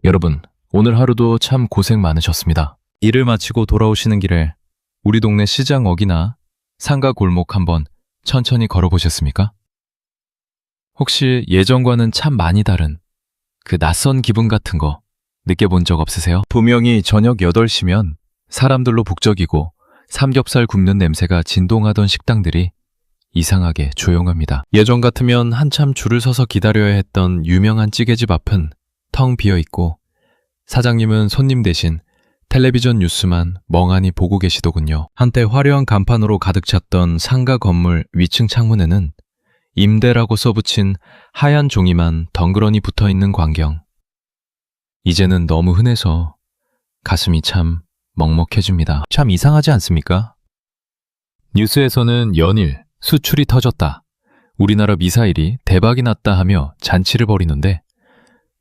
여러분, 오늘 하루도 참 고생 많으셨습니다. 일을 마치고 돌아오시는 길에 우리 동네 시장 어귀나 상가 골목 한번 천천히 걸어보셨습니까? 혹시 예전과는 참 많이 다른 그 낯선 기분 같은 거 느껴본 적 없으세요? 분명히 저녁 8시면 사람들로 북적이고 삼겹살 굽는 냄새가 진동하던 식당들이 이상하게 조용합니다. 예전 같으면 한참 줄을 서서 기다려야 했던 유명한 찌개집 앞은 텅 비어있고 사장님은 손님 대신 텔레비전 뉴스만 멍하니 보고 계시더군요. 한때 화려한 간판으로 가득 찼던 상가 건물 위층 창문에는 임대라고 써붙인 하얀 종이만 덩그러니 붙어있는 광경. 이제는 너무 흔해서 가슴이 참 먹먹해집니다. 참 이상하지 않습니까? 뉴스에서는 연일 수출이 터졌다, 우리나라 미사일이 대박이 났다 하며 잔치를 벌이는데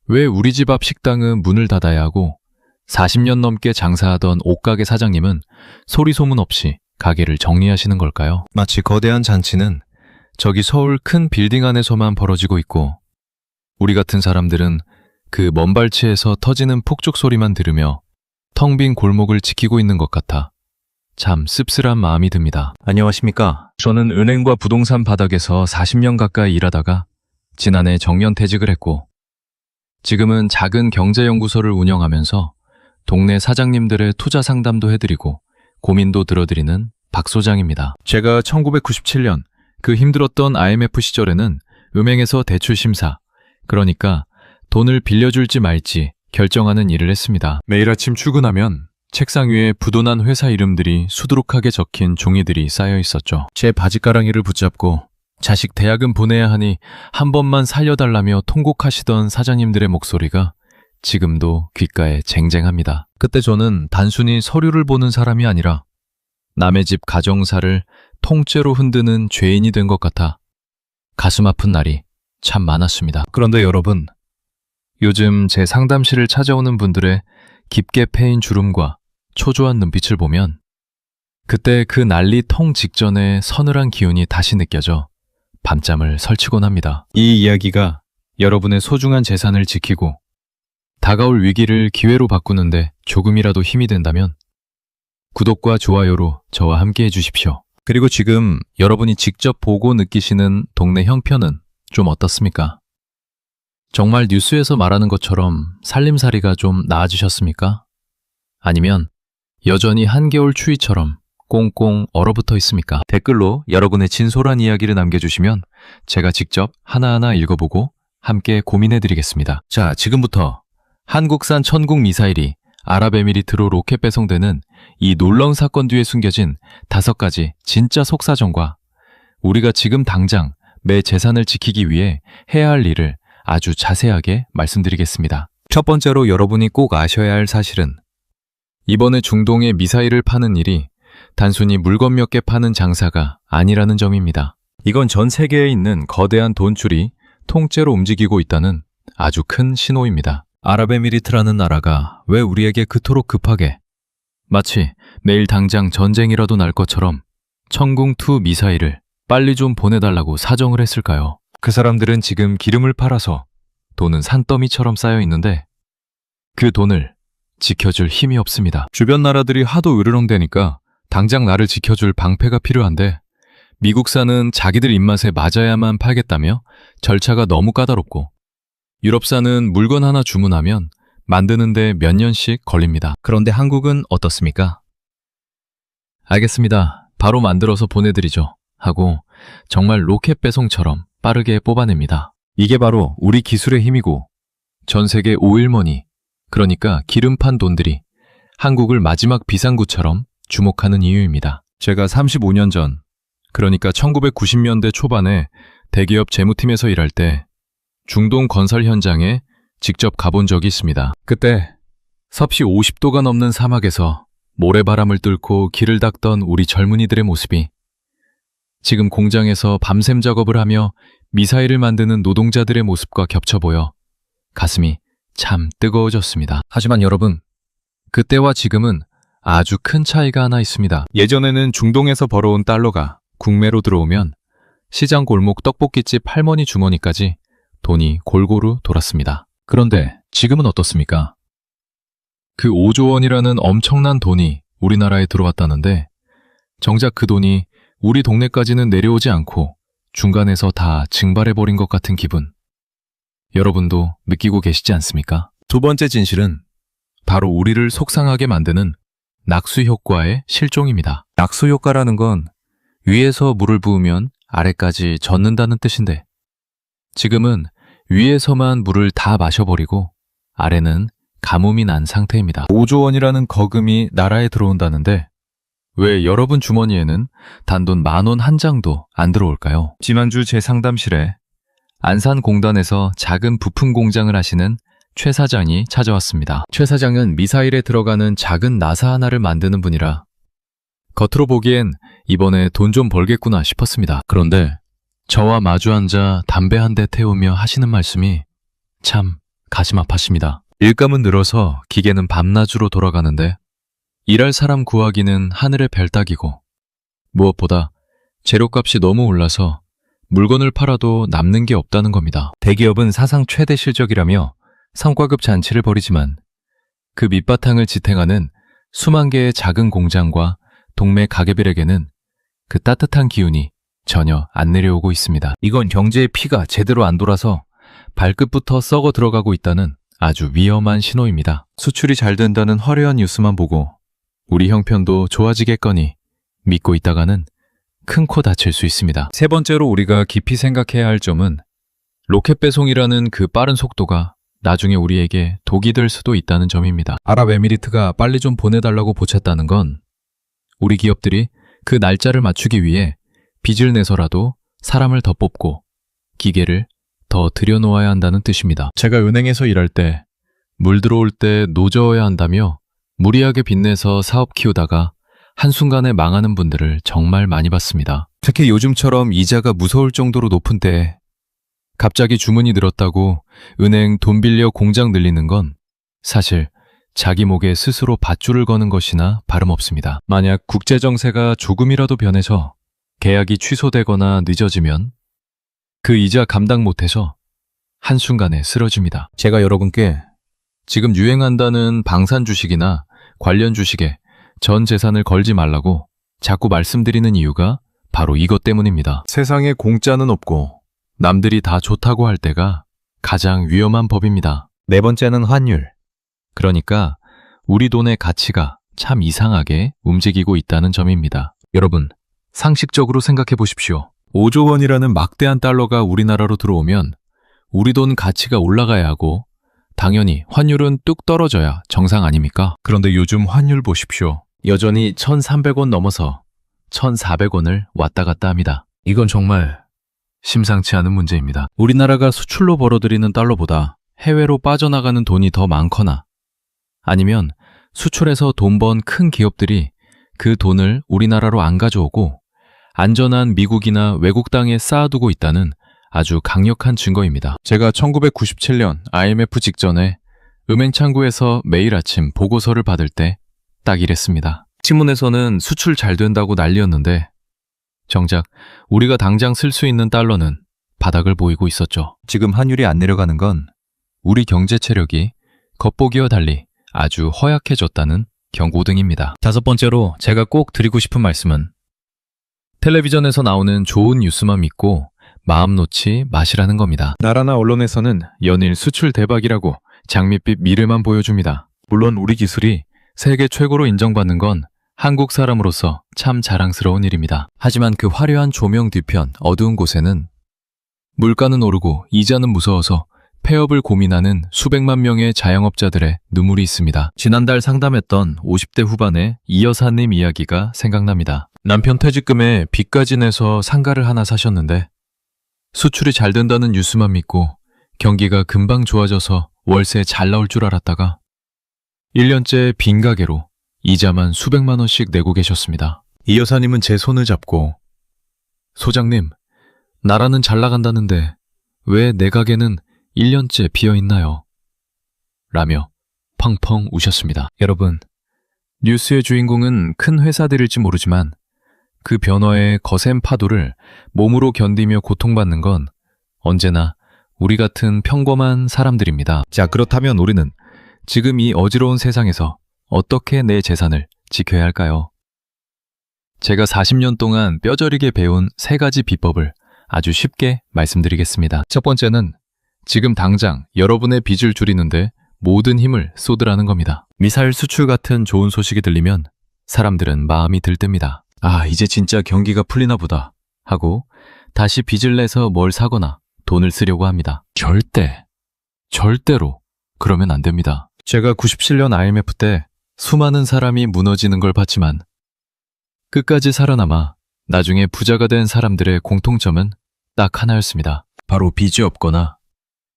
왜 우리 집 앞 식당은 문을 닫아야 하고 40년 넘게 장사하던 옷가게 사장님은 소리 소문 없이 가게를 정리하시는 걸까요? 마치 거대한 잔치는 저기 서울 큰 빌딩 안에서만 벌어지고 있고 우리 같은 사람들은 그 먼 발치에서 터지는 폭죽 소리만 들으며 텅 빈 골목을 지키고 있는 것 같아 참 씁쓸한 마음이 듭니다. 안녕하십니까? 저는 은행과 부동산 바닥에서 40년 가까이 일하다가 지난해 정년퇴직을 했고 지금은 작은 경제연구소를 운영하면서 동네 사장님들의 투자 상담도 해드리고 고민도 들어드리는 박 소장입니다. 제가 1997년 그 힘들었던 IMF 시절에는 은행에서 대출 심사, 그러니까 돈을 빌려줄지 말지 결정하는 일을 했습니다. 매일 아침 출근하면 책상 위에 부도난 회사 이름들이 수두룩하게 적힌 종이들이 쌓여 있었죠. 제 바지가랑이를 붙잡고 자식 대학은 보내야 하니 한 번만 살려달라며 통곡하시던 사장님들의 목소리가 지금도 귓가에 쟁쟁합니다. 그때 저는 단순히 서류를 보는 사람이 아니라 남의 집 가정사를 통째로 흔드는 죄인이 된 것 같아 가슴 아픈 날이 참 많았습니다. 그런데 여러분, 요즘 제 상담실을 찾아오는 분들의 깊게 패인 주름과 초조한 눈빛을 보면 그때 그 난리 통 직전의 서늘한 기운이 다시 느껴져 밤잠을 설치곤 합니다. 이 이야기가 여러분의 소중한 재산을 지키고 다가올 위기를 기회로 바꾸는데 조금이라도 힘이 된다면 구독과 좋아요로 저와 함께 해주십시오. 그리고 지금 여러분이 직접 보고 느끼시는 동네 형편은 좀 어떻습니까? 정말 뉴스에서 말하는 것처럼 살림살이가 좀 나아지셨습니까? 아니면 여전히 한겨울 추위처럼 꽁꽁 얼어붙어 있습니까? 댓글로 여러분의 진솔한 이야기를 남겨주시면 제가 직접 하나하나 읽어보고 함께 고민해드리겠습니다. 자, 지금부터 한국산 천국 미사일이 아랍에미리트로 로켓 배송되는 이 놀라운 사건 뒤에 숨겨진 5가지 진짜 속사정과 우리가 지금 당장 내 재산을 지키기 위해 해야 할 일을 아주 자세하게 말씀드리겠습니다. 첫 번째로 여러분이 꼭 아셔야 할 사실은 이번에 중동에 미사일을 파는 일이 단순히 물건 몇 개 파는 장사가 아니라는 점입니다. 이건 전 세계에 있는 거대한 돈줄이 통째로 움직이고 있다는 아주 큰 신호입니다. 아랍에미리트라는 나라가 왜 우리에게 그토록 급하게 마치 내일 당장 전쟁이라도 날 것처럼 천궁2 미사일을 빨리 좀 보내달라고 사정을 했을까요? 그 사람들은 지금 기름을 팔아서 돈은 산더미처럼 쌓여 있는데 그 돈을 지켜줄 힘이 없습니다. 주변 나라들이 하도 으르렁대니까 당장 나를 지켜줄 방패가 필요한데 미국산은 자기들 입맛에 맞아야만 팔겠다며 절차가 너무 까다롭고 유럽산은 물건 하나 주문하면 만드는데 몇 년씩 걸립니다. 그런데 한국은 어떻습니까? 알겠습니다. 바로 만들어서 보내드리죠. 하고 정말 로켓 배송처럼 빠르게 뽑아냅니다. 이게 바로 우리 기술의 힘이고 전 세계 오일머니, 그러니까 기름판 돈들이 한국을 마지막 비상구처럼 주목하는 이유입니다. 제가 35년 전, 그러니까 1990년대 초반에 대기업 재무팀에서 일할 때 중동 건설 현장에 직접 가본 적이 있습니다. 그때 섭씨 50도가 넘는 사막에서 모래바람을 뚫고 길을 닦던 우리 젊은이들의 모습이 지금 공장에서 밤샘 작업을 하며 미사일을 만드는 노동자들의 모습과 겹쳐 보여 가슴이 참 뜨거워졌습니다. 하지만 여러분, 그때와 지금은 아주 큰 차이가 하나 있습니다. 예전에는 중동에서 벌어온 달러가 국내로 들어오면 시장 골목 떡볶이집 할머니 주머니까지 돈이 골고루 돌았습니다. 그런데 지금은 어떻습니까? 그 5조 원이라는 엄청난 돈이 우리나라에 들어왔다는데 정작 그 돈이 우리 동네까지는 내려오지 않고 중간에서 다 증발해버린 것 같은 기분. 여러분도 느끼고 계시지 않습니까? 두 번째 진실은 바로 우리를 속상하게 만드는 낙수 효과의 실종입니다. 낙수 효과라는 건 위에서 물을 부으면 아래까지 젖는다는 뜻인데 지금은 위에서만 물을 다 마셔버리고 아래는 가뭄이 난 상태입니다. 5조 원이라는 거금이 나라에 들어온다는데 왜 여러분 주머니에는 단돈 10,000원 한 장도 안 들어올까요? 지난주 제 상담실에 안산공단에서 작은 부품 공장을 하시는 최 사장이 찾아왔습니다. 최 사장은 미사일에 들어가는 작은 나사 하나를 만드는 분이라 겉으로 보기엔 이번에 돈 좀 벌겠구나 싶었습니다. 그런데 저와 마주 앉아 담배 한 대 태우며 하시는 말씀이 참 가슴 아팠습니다. 일감은 늘어서 기계는 밤낮으로 돌아가는데 일할 사람 구하기는 하늘의 별 따기고 무엇보다 재료값이 너무 올라서 물건을 팔아도 남는 게 없다는 겁니다. 대기업은 사상 최대 실적이라며 성과급 잔치를 벌이지만 그 밑바탕을 지탱하는 수만 개의 작은 공장과 동네 가게들에게는 그 따뜻한 기운이 전혀 안 내려오고 있습니다. 이건 경제의 피가 제대로 안 돌아서 발끝부터 썩어 들어가고 있다는 아주 위험한 신호입니다. 수출이 잘 된다는 화려한 뉴스만 보고 우리 형편도 좋아지겠거니 믿고 있다가는 큰 코 다칠 수 있습니다. 세 번째로 우리가 깊이 생각해야 할 점은 로켓 배송이라는 그 빠른 속도가 나중에 우리에게 독이 될 수도 있다는 점입니다. 아랍에미리트가 빨리 좀 보내달라고 보챘다는 건 우리 기업들이 그 날짜를 맞추기 위해 빚을 내서라도 사람을 더 뽑고 기계를 더 들여놓아야 한다는 뜻입니다. 제가 은행에서 일할 때 물 들어올 때 노저어야 한다며 무리하게 빚내서 사업 키우다가 한순간에 망하는 분들을 정말 많이 봤습니다. 특히 요즘처럼 이자가 무서울 정도로 높은 때에 갑자기 주문이 늘었다고 은행 돈 빌려 공장 늘리는 건 사실 자기 목에 스스로 밧줄을 거는 것이나 다름없습니다. 만약 국제정세가 조금이라도 변해서 계약이 취소되거나 늦어지면 그 이자 감당 못해서 한순간에 쓰러집니다. 제가 여러분께 지금 유행한다는 방산 주식이나 관련 주식에 전 재산을 걸지 말라고 자꾸 말씀드리는 이유가 바로 이것 때문입니다. 세상에 공짜는 없고 남들이 다 좋다고 할 때가 가장 위험한 법입니다. 네 번째는 환율. 그러니까 우리 돈의 가치가 참 이상하게 움직이고 있다는 점입니다. 여러분, 상식적으로 생각해 보십시오. 5조 원이라는 막대한 달러가 우리나라로 들어오면 우리 돈 가치가 올라가야 하고 당연히 환율은 뚝 떨어져야 정상 아닙니까? 그런데 요즘 환율 보십시오. 여전히 1,300원 넘어서 1,400원을 왔다 갔다 합니다. 이건 정말 심상치 않은 문제입니다. 우리나라가 수출로 벌어들이는 달러보다 해외로 빠져나가는 돈이 더 많거나 아니면 수출해서 돈 번 큰 기업들이 그 돈을 우리나라로 안 가져오고 안전한 미국이나 외국 땅에 쌓아두고 있다는 아주 강력한 증거입니다. 제가 1997년 IMF 직전에 은행창구에서 매일 아침 보고서를 받을 때 딱 이랬습니다. 신문에서는 수출 잘 된다고 난리였는데 정작 우리가 당장 쓸 수 있는 달러는 바닥을 보이고 있었죠. 지금 환율이 안 내려가는 건 우리 경제 체력이 겉보기와 달리 아주 허약해졌다는 경고등입니다. 다섯 번째로 제가 꼭 드리고 싶은 말씀은 텔레비전에서 나오는 좋은 뉴스만 믿고 마음 놓지 마시라는 겁니다. 나라나 언론에서는 연일 수출 대박이라고 장밋빛 미래만 보여줍니다. 물론 우리 기술이 세계 최고로 인정받는 건 한국 사람으로서 참 자랑스러운 일입니다. 하지만 그 화려한 조명 뒤편 어두운 곳에는 물가는 오르고 이자는 무서워서 폐업을 고민하는 수백만 명의 자영업자들의 눈물이 있습니다. 지난달 상담했던 50대 후반의 이 여사님 이야기가 생각납니다. 남편 퇴직금에 빚까지 내서 상가를 하나 사셨는데 수출이 잘 된다는 뉴스만 믿고 경기가 금방 좋아져서 월세 잘 나올 줄 알았다가 1년째 빈 가게로 이자만 수백만 원씩 내고 계셨습니다. 이 여사님은 제 손을 잡고 소장님, 나라는 잘 나간다는데 왜 내 가게는 1년째 비어있나요? 라며 펑펑 우셨습니다. 여러분, 뉴스의 주인공은 큰 회사들일지 모르지만 그 변화의 거센 파도를 몸으로 견디며 고통받는 건 언제나 우리 같은 평범한 사람들입니다. 자, 그렇다면 우리는 지금 이 어지러운 세상에서 어떻게 내 재산을 지켜야 할까요? 제가 40년 동안 뼈저리게 배운 3가지 비법을 아주 쉽게 말씀드리겠습니다. 첫 번째는 지금 당장 여러분의 빚을 줄이는데 모든 힘을 쏟으라는 겁니다. 미사일 수출 같은 좋은 소식이 들리면 사람들은 마음이 들뜹니다. 아, 이제 진짜 경기가 풀리나 보다 하고 다시 빚을 내서 뭘 사거나 돈을 쓰려고 합니다. 절대로 그러면 안 됩니다. 제가 97년 IMF 때 수많은 사람이 무너지는 걸 봤지만 끝까지 살아남아 나중에 부자가 된 사람들의 공통점은 딱 하나였습니다. 바로 빚이 없거나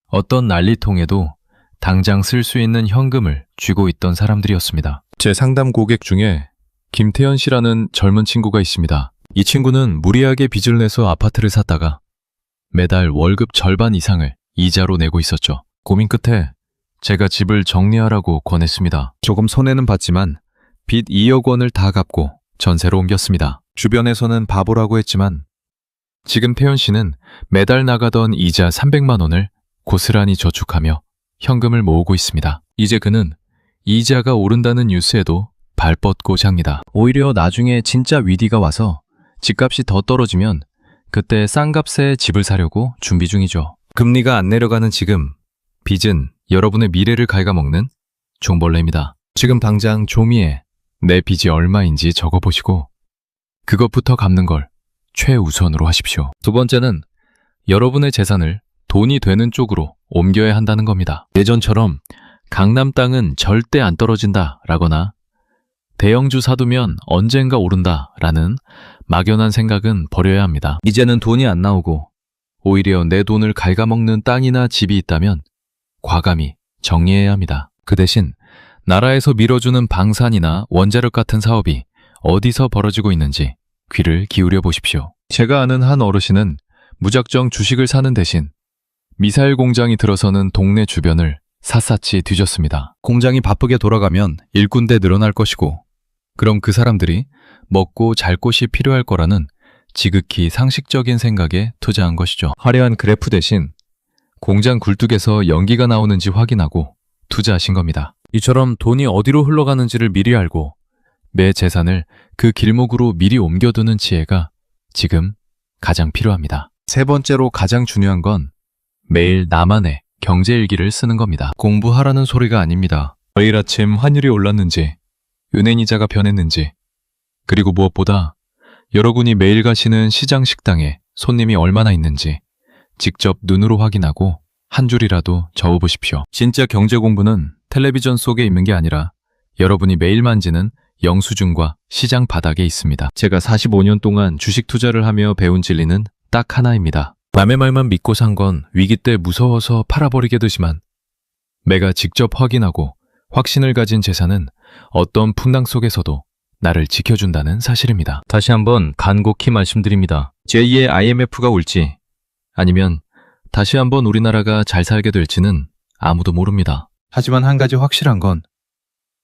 어떤 난리통에도 당장 쓸 수 있는 현금을 쥐고 있던 사람들이었습니다. 제 상담 고객 중에 김태현 씨라는 젊은 친구가 있습니다. 이 친구는 무리하게 빚을 내서 아파트를 샀다가 매달 월급 절반 이상을 이자로 내고 있었죠. 고민 끝에 제가 집을 정리하라고 권했습니다. 조금 손해는 봤지만 빚 2억 원을 다 갚고 전세로 옮겼습니다. 주변에서는 바보라고 했지만 지금 태현 씨는 매달 나가던 이자 300만 원을 고스란히 저축하며 현금을 모으고 있습니다. 이제 그는 이자가 오른다는 뉴스에도 발 뻗고 잡니다. 오히려 나중에 진짜 위기가 와서 집값이 더 떨어지면 그때 싼 값에 집을 사려고 준비 중이죠. 금리가 안 내려가는 지금 빚은 여러분의 미래를 갉아먹는 종벌레입니다. 지금 당장 종이에 내 빚이 얼마인지 적어보시고 그것부터 갚는 걸 최우선으로 하십시오. 두 번째는 여러분의 재산을 돈이 되는 쪽으로 옮겨야 한다는 겁니다. 예전처럼 강남 땅은 절대 안 떨어진다 라거나 대형주 사두면 언젠가 오른다 라는 막연한 생각은 버려야 합니다. 이제는 돈이 안 나오고 오히려 내 돈을 갉아먹는 땅이나 집이 있다면 과감히 정리해야 합니다. 그 대신 나라에서 밀어주는 방산이나 원자력 같은 사업이 어디서 벌어지고 있는지 귀를 기울여 보십시오. 제가 아는 한 어르신은 무작정 주식을 사는 대신 미사일 공장이 들어서는 동네 주변을 샅샅이 뒤졌습니다. 공장이 바쁘게 돌아가면 일꾼대 늘어날 것이고 그럼 그 사람들이 먹고 잘 곳이 필요할 거라는 지극히 상식적인 생각에 투자한 것이죠. 화려한 그래프 대신 공장 굴뚝에서 연기가 나오는지 확인하고 투자하신 겁니다. 이처럼 돈이 어디로 흘러가는지를 미리 알고 매 재산을 그 길목으로 미리 옮겨두는 지혜가 지금 가장 필요합니다. 세 번째로 가장 중요한 건 매일 나만의 경제일기를 쓰는 겁니다. 공부하라는 소리가 아닙니다. 매일 아침 환율이 올랐는지, 은행이자가 변했는지, 그리고 무엇보다 여러분이 매일 가시는 시장 식당에 손님이 얼마나 있는지 직접 눈으로 확인하고 한 줄이라도 적어보십시오. 진짜 경제 공부는 텔레비전 속에 있는 게 아니라 여러분이 매일 만지는 영수증과 시장 바닥에 있습니다. 제가 45년 동안 주식 투자를 하며 배운 진리는 딱 하나입니다. 남의 말만 믿고 산 건 위기 때 무서워서 팔아버리게 되지만 내가 직접 확인하고 확신을 가진 재산은 어떤 풍랑 속에서도 나를 지켜준다는 사실입니다. 다시 한번 간곡히 말씀드립니다. 제2의 IMF가 올지 아니면 다시 한번 우리나라가 잘 살게 될지는 아무도 모릅니다. 하지만 한 가지 확실한 건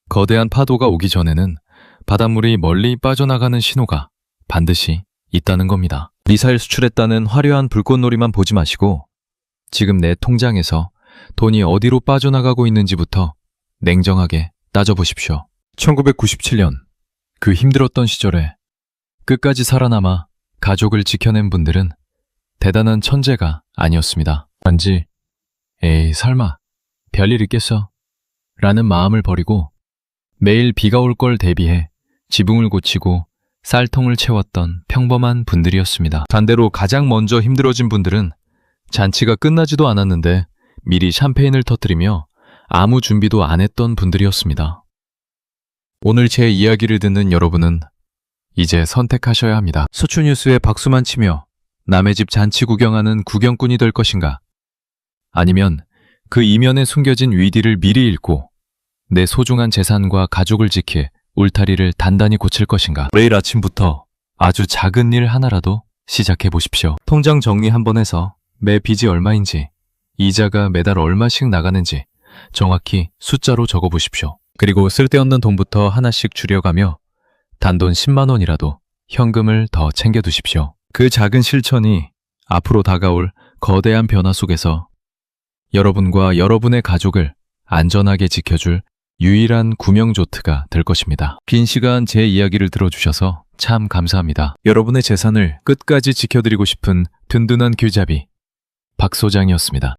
거대한 파도가 오기 전에는 바닷물이 멀리 빠져나가는 신호가 반드시 있다는 겁니다. 미사일 수출했다는 화려한 불꽃놀이만 보지 마시고 지금 내 통장에서 돈이 어디로 빠져나가고 있는지부터 냉정하게 따져보십시오. 1997년 그 힘들었던 시절에 끝까지 살아남아 가족을 지켜낸 분들은 대단한 천재가 아니었습니다. 단지 에이 설마 별일 있겠어 라는 마음을 버리고 매일 비가 올 걸 대비해 지붕을 고치고 쌀통을 채웠던 평범한 분들이었습니다. 반대로 가장 먼저 힘들어진 분들은 잔치가 끝나지도 않았는데 미리 샴페인을 터뜨리며 아무 준비도 안 했던 분들이었습니다. 오늘 제 이야기를 듣는 여러분은 이제 선택하셔야 합니다. 수출 뉴스에 박수만 치며 남의 집 잔치 구경하는 구경꾼이 될 것인가? 아니면 그 이면에 숨겨진 위기를 미리 읽고 내 소중한 재산과 가족을 지킬 울타리를 단단히 고칠 것인가? 매일 아침부터 아주 작은 일 하나라도 시작해 보십시오. 통장 정리 한번 해서 매 빚이 얼마인지, 이자가 매달 얼마씩 나가는지 정확히 숫자로 적어 보십시오. 그리고 쓸데없는 돈부터 하나씩 줄여가며 단돈 10만 원이라도 현금을 더 챙겨 두십시오. 그 작은 실천이 앞으로 다가올 거대한 변화 속에서 여러분과 여러분의 가족을 안전하게 지켜줄 유일한 구명조트가 될 것입니다. 긴 시간 제 이야기를 들어주셔서 참 감사합니다. 여러분의 재산을 끝까지 지켜드리고 싶은 든든한 길잡이 박소장이었습니다.